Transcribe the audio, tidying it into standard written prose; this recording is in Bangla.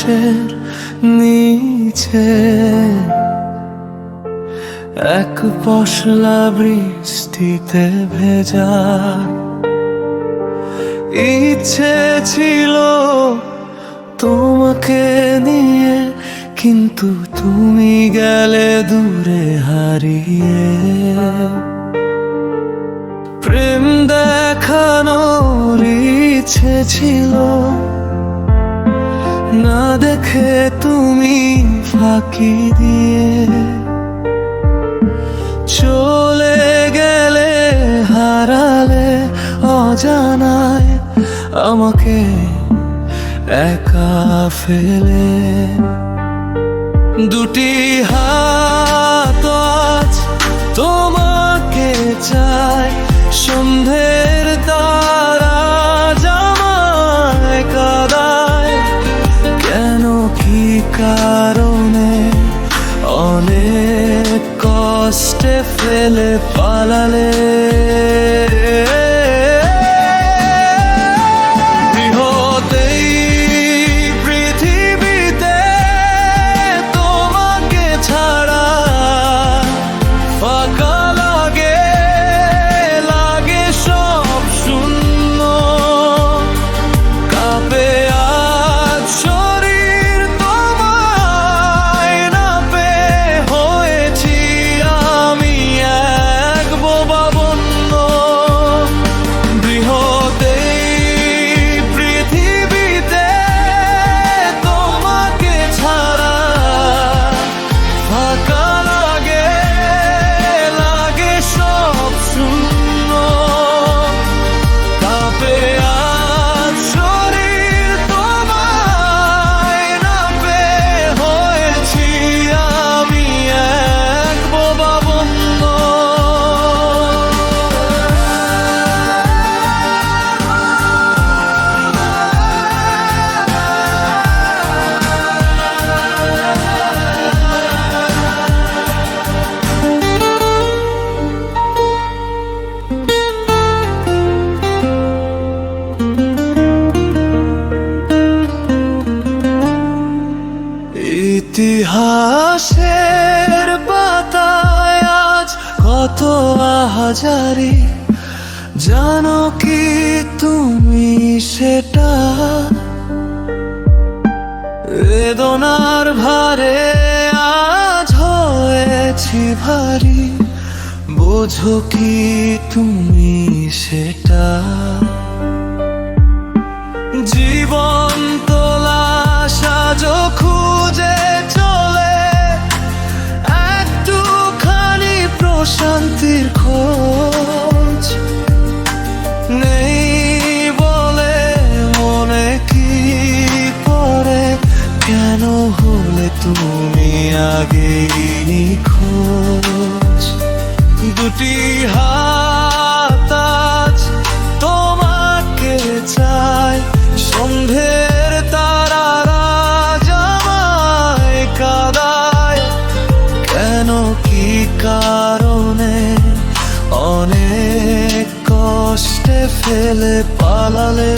আকাশের নিচে এক পশলা বৃষ্টিতে ভেজা। ইচ্ছে ছিল তোমাকে নিয়ে, কিন্তু তুমি গেলে দূরে হারিয়ে। প্রেম দেখানোর ইচ্ছে ছিল, না দেখে তুমি ফাঁকি দিয়ে চলে গেলে, হারালে অজানায় আমাকে একা ফেলে। দুটি হাত আজ তোমাকে চায়, সন্ধ্যের তারা জামায় কাদায়। কেন কি কারণে অনেক কষ্টে ফেলে পালালে। ইতিহাসের পাতায় আজ কত আহাজারি, জানো কি তুমি সেটা? বেদনার ভারে আজ হয়েছি ভারী, বোঝো কি তুমি সেটা? জীবন তোলা সাজো খুঁজে চলে একটুখানি প্রশান্তির খোঁজ নেই বলে মনে কি করে, কেন হলে তুমি আগেই নিখোঁজ। দুটি হাত আজ তোমাকে চায়, সন্ধ্যের তারারা জামায় কাদায়। কেন কি কারণে অনেক কষ্টে ফেলে পালালে।